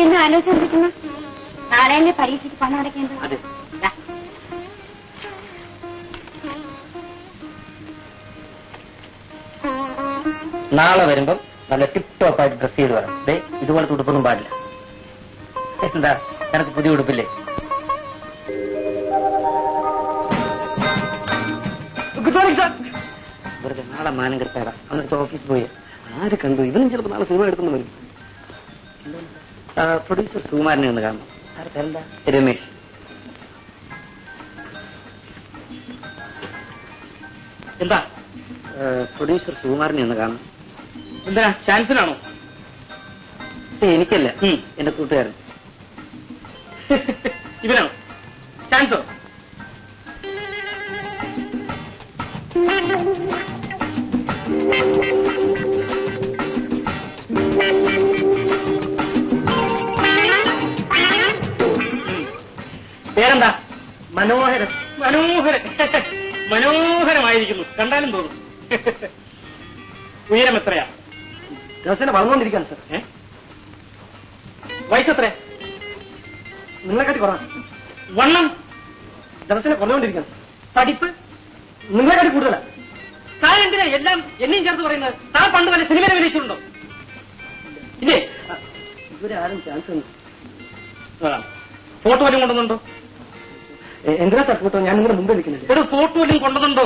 എന്താ ആലോചിച്ചോണ്ടിരിക്കുന്നു? നാളെ പരീക്ഷയ്ക്ക് പണം അടയ്ക്കേണ്ടത്. അതെ. നാളെ വരുമ്പം നല്ല ടിപ് ടോപ്പ് ആയിട്ട് ഡ്രസ് ചെയ്ത് വരണം. ഇതുപോലത്തെ ഉടുപ്പൊന്നും പാടില്ല. എന്താ നിനക്ക് പുതിയ ഉടുപ്പില്ലേ? Good morning sir. വെറുതെ നാളെ മാനം കെട്ടാടാ. അന്നത്തെ ഓഫീസിൽ പോയി ആര് കണ്ടു? ഇവനും ചിലപ്പോൾ നാളെ സിനിമ എടുക്കുന്നു വരും. പ്രൊഡ്യൂസർ സുകുമാരനെ ഒന്ന് കാണണം. ആർക്കെന്താ? രമേശ്. എന്താ? പ്രൊഡ്യൂസർ സുകുമാരനെ ഒന്ന് കാണണം. എന്താ ചാൻസിനാണോ? എനിക്കല്ല, എന്റെ കൂട്ടുകാരൻ. ഇവനാണോ ചാൻസോ? പേരെന്താ? മനോഹരൻ. മനോഹരൻ മനോഹരമായിരിക്കുന്നു. കണ്ടാലും തോന്നും. ഉയരം എത്രയാ? ദിവസം വളർന്നുകൊണ്ടിരിക്കാണ് സാർ. വയസ്സെത്രയാ? നിങ്ങളെക്കാട്ടി കുറവാണ്. വണ്ണം ദിവസം കുറഞ്ഞുകൊണ്ടിരിക്കണം. പഠിപ്പ് നിങ്ങളെക്കാട്ടി കൂടുതലാണ്. താൻ എന്തിനാ എല്ലാം എന്നെയും ചേർത്ത് പറയുന്നത്? താൻ പണ്ട് വല്ല സിനിമ അഭിനയിച്ചിട്ടുണ്ടോ? ഇല്ലേ? ഇവരെ ആരും ചാൻസ് ഉണ്ട്. ഫോട്ടോ വല്ലതും കൊണ്ടുവന്നുണ്ടോ? എന്തിനാ സാർ ഫോട്ടോ? ഞാൻ നിങ്ങളുടെ മുമ്പ് നിൽക്കുന്നത്. എടോ ഫോട്ടോ വല്ലതും കൊണ്ടുവന്നുണ്ടോ?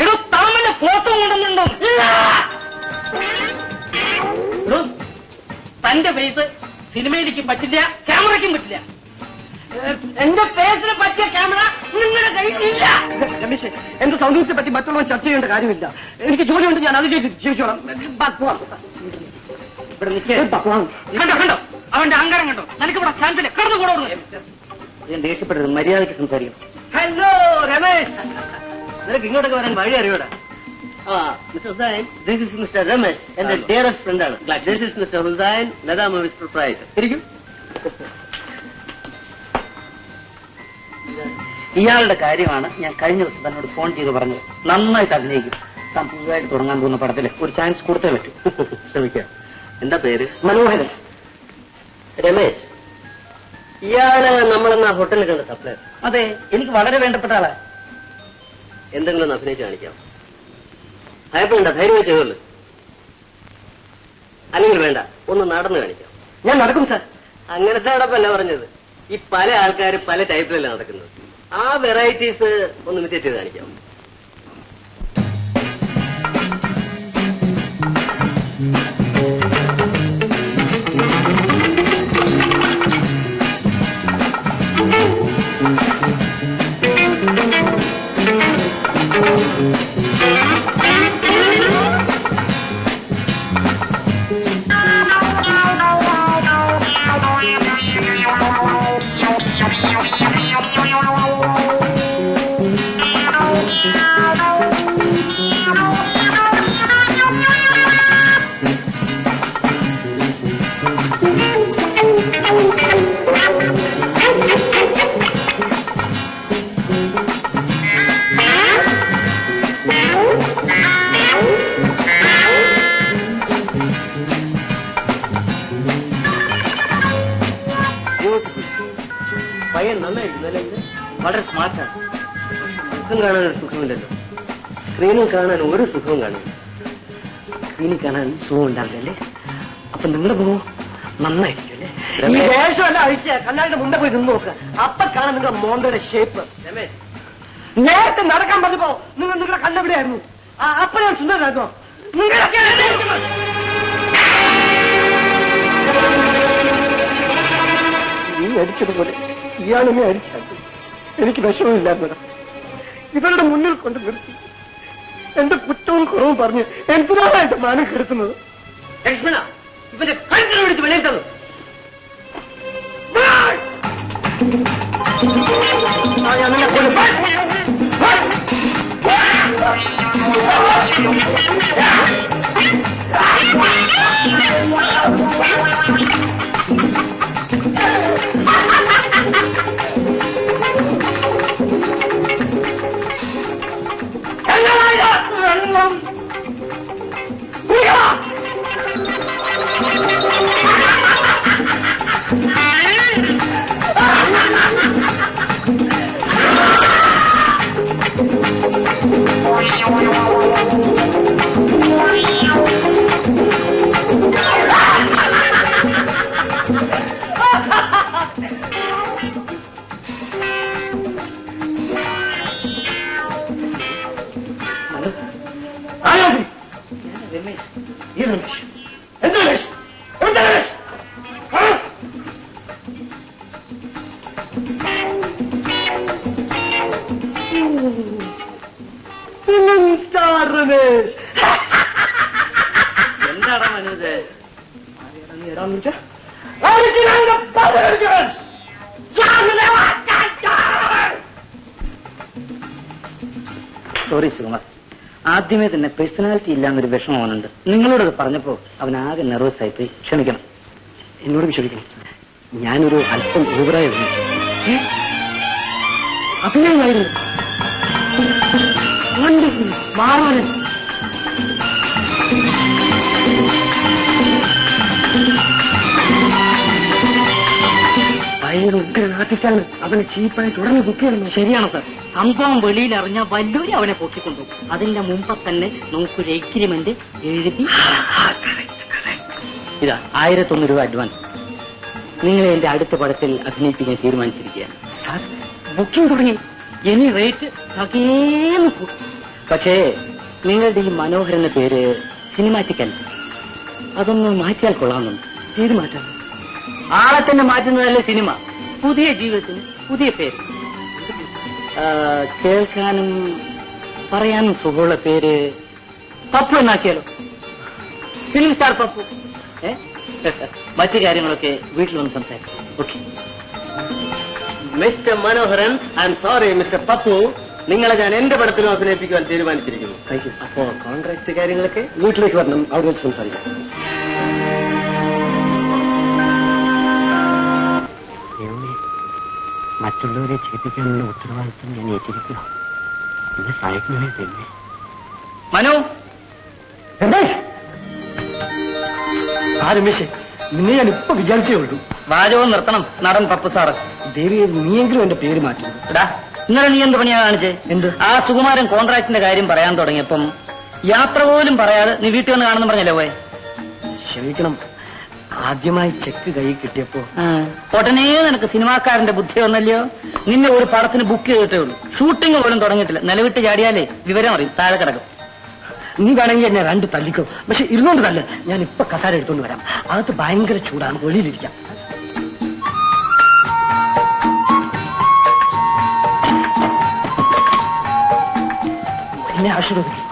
എടോ താമന്റെ ഫോട്ടോ കൊണ്ടുവന്നുണ്ടോ? തന്റെ ഫേസ് സിനിമയിലേക്കും പറ്റില്ല, ക്യാമറയ്ക്കും പറ്റില്ല. എന്റെ ഫേസിന് പറ്റിയ ക്യാമറ നിങ്ങളുടെ കയ്യിലില്ല. രമേശ്, എന്റെ സൗന്ദര്യത്തെ പറ്റി മറ്റുള്ളവർ ചർച്ച ചെയ്യേണ്ട കാര്യമില്ല. എനിക്ക് ജോലിയുണ്ട്, ഞാൻ അത് ജീവിച്ചോളാം. കണ്ടോ കണ്ടോ അവന്റെ അഹങ്കാരം കണ്ടോ? നിനക്ക് ഇവിടെ ചാൻസില്ല. കടന്നു കൂടെ. ഞാൻ ദേഷ്യപ്പെട്ടത് മര്യാദയ്ക്ക് സംസാരിക്കണം. ഹലോ രമേശ്, നിനക്ക് ഇങ്ങോട്ടൊക്കെ വരാൻ വഴി അറിയൂടാ? Mr. Hussain, this is Mr. Ramesh, എന്റെ dearest friend ആണ്. This is Mr. Hussain, Lada Movies proprietor. ഇരിക്കും. ഇയാളുടെ കാര്യമാണ് ഞാൻ കഴിഞ്ഞ ദിവസം തന്നോട് ഫോൺ ചെയ്ത് പറഞ്ഞത്. നന്നായിട്ട് അഭിനയിക്കും. താൻ പുതുതായിട്ട് തുടങ്ങാൻ പോകുന്ന പടത്തിൽ ഒരു ചാൻസ് കൊടുത്തേ പറ്റൂ. ശ്രമിക്കാം. എന്താ പേര്? മനോഹരൻ. രമേശ്, ഇയാള് നമ്മളെന്നാ ഹോട്ടലിൽ കണ്ട സപ്ലൈ? അതെ, എനിക്ക് വളരെ വേണ്ടപ്പെട്ട ആളാ. എന്തെങ്കിലും ഒന്ന് അഭിനയിച്ച് കാണിക്കാം. ഭയപ്പെടേണ്ട, ധൈര്യം ചെയ്തോളൂ. അല്ലെങ്കിൽ വേണ്ട, ഒന്ന് നടന്നു കാണിക്കാം. ഞാൻ നടക്കും സാർ. അങ്ങനത്തെ നടപ്പല്ല പറഞ്ഞത്. ഈ പല ആൾക്കാർ പല ടൈപ്പിലല്ല നടക്കുന്നത്. ആ വെറൈറ്റീസ് ഒന്ന് ഇമിറ്റേറ്റ് ചെയ്ത് കാണിക്കാം. പയ്യൻ നന്നായിരിക്കുന്നല്ലേ? വളരെ സ്മാർട്ടാണ്. മുഖം കാണാൻ ഒരു സുഖമില്ലല്ലോ. സ്ക്രീനിൽ കാണാൻ ഒരു സുഖവും കാണില്ല. സ്ക്രീനിൽ കാണാൻ സുഖം ഉണ്ടാവില്ലല്ലേ? അപ്പൊ നിങ്ങളുടെ മുഖം നന്നായിരിക്കും അല്ലേ? ഈ വേഷമല്ല അഴിച്ച കണ്ണാടിന്റെ മുമ്പേ പോയി നിന്ന് നോക്കുക. അപ്പൊ കാണാൻ നിങ്ങളുടെ മോന്തയുടെ ഷേപ്പ്. നേരത്തെ നടക്കാൻ പറഞ്ഞപ്പോ നിങ്ങളുടെ കണ്ണെവിടെയായിരുന്നു? അപ്പൊ ഞാൻ സുന്ദരനായിരുന്നോ? നീ അടിച്ചതുപോലെ ഇയാളെന്നെ അടിച്ചാൽ എനിക്ക് വിഷമമില്ലായിരുന്നു. ഇവരുടെ മുന്നിൽ കൊണ്ട് നിർത്തി എന്റെ കുറ്റവും കുറവും പറഞ്ഞ് എന്തിനായിട്ട് മാനം കെടുത്തുന്നത്? ലക്ഷ്മണ, ഇവന്റെ കഴുത്തിൽ പിടിച്ച് വിലയിരുത്തുന്നു. വെള്ളം രമേശ് ഈ രമേശ് എന്താ രമേശ് എവിടുത്തെ രമേശ് രമേശ് എന്താണ് മനോജ് സോറി സുകുമാർ, ആദ്യമേ തന്നെ പേഴ്സണാലിറ്റി ഇല്ലാന്നൊരു വിഷമം അവനുണ്ട്. നിങ്ങളോടത് പറഞ്ഞപ്പോ അവനാകെ നെർവസ് ആയിപ്പോയി. ക്ഷമിക്കണം, എന്നോട് ക്ഷമിക്കണം. ഞാനൊരു അല്പം ഓവറായിരുന്നു. അഭിനയമായിരുന്നു. മാറവന് ഭയങ്കര ഉഗ്രൻ ആർട്ടിസ്റ്റാണ്. അവനെ ചീപ്പായിട്ട് ഉടനെ ബുക്ക് ചെയ്യണം. ശരിയാണ് സാർ. സംഭവം വെളിയിൽ അറിഞ്ഞാൽ വല്ലൂരി അവനെ പൊക്കിക്കൊണ്ടു. അതിന്റെ മുമ്പ് തന്നെ നമുക്കൊരു എഗ്രിമെന്റ് എഴുതി ഇതാ 1001 രൂപ അഡ്വാൻസ്. നിങ്ങളെ എന്റെ അടുത്ത പടത്തിൽ അഭിനയിപ്പിക്കാൻ തീരുമാനിച്ചിരിക്കുകയാണ്. സാർ ബുക്കിംഗ് തുടങ്ങി. ഇനി റേറ്റ് തകേന്ന് കൂടും. പക്ഷേ നിങ്ങളുടെ ഈ മനോഹർ എന്ന പേര് സിനിമാറ്റിക് അല്ല. അതൊന്ന് മാറ്റിയാൽ കൊള്ളാമെന്നുണ്ട്. പേര് മാറ്റാം. ആളെ തന്നെ മാറ്റുന്നതല്ലേ സിനിമ. പുതിയ ജീവിതത്തിന് പുതിയ പേര്. കേൾക്കാനും പറയാനും സുഖമുള്ള പേര് പപ്പു എന്നാക്കിയാലോ? Film star Pappu. മറ്റു കാര്യങ്ങളൊക്കെ വീട്ടിൽ വന്ന് സംസാരിക്കും. Okay mister Manoharan, I am sorry mister Pappu, നിങ്ങളെ ഞാൻ എന്റെ പടത്തിലും അഭിനയിപ്പിക്കുവാൻ തീരുമാനിച്ചിരിക്കുന്നു. Thank you. അപ്പോ കോൺട്രാക്ട് കാര്യങ്ങളൊക്കെ വീട്ടിലേക്ക് വരണം, അവിടെ വെച്ച് സംസാരിക്കാം. മറ്റുള്ളവരെ ചെയ്യിപ്പിക്കാനുള്ള ഉത്തരവാദിത്വം ഞാൻ ഏറ്റിരിക്കണം. എന്നെ സഹായിക്കുന്നേ തന്നെ. മനു, ആ രമേശ്, നിന്നെ ഞാൻ ഇപ്പൊ വിചാരിച്ചേ ഉള്ളൂ. വാചകം നിർത്തണം നടൻ പപ്പു സാറ്. ദേവിയെ നീയെങ്കിലും എന്റെ പേര് മാറ്റുന്നു. എടാ, ഇന്നലെ നീ എന്ത് പണിയാ കാണിച്ചേ? എന്ത്? ആ സുകുമാരൻ കോൺട്രാക്ടിന്റെ കാര്യം പറയാൻ തുടങ്ങിയപ്പം യാത്ര പോലും പറയാതെ നീ വീട്ടിൽ വന്ന് കാണുന്നു പറഞ്ഞല്ലേ പോയെ? ക്ഷമിക്കണം, ആദ്യമായി ചെക്ക് കൈ കിട്ടിയപ്പോ ഉടനെ നിനക്ക് സിനിമാക്കാരന്റെ ബുദ്ധി വന്നല്ലയോ? നിന്നെ ഒരു പടത്തിന് ബുക്ക് ചെയ്തിട്ടേ ഉള്ളൂ. ഷൂട്ടിംഗ് പോലും തുടങ്ങിയിട്ടില്ല. നിലവിട്ട് ചാടിയാലേ വിവരം അറിയും, താഴെ കിടക്കും. നീ വേണമെങ്കിൽ എന്നെ 2 തല്ലിക്കോ, പക്ഷെ ഇരുന്നോണ്ട് തല്ല. ഞാൻ ഇപ്പൊ കസാര എടുത്തോണ്ട് വരാം. അകത്ത് ഭയങ്കര ചൂടാണ്, വെളിയിലിരിക്കാം. എന്നെ ആശീർവദിക്കും.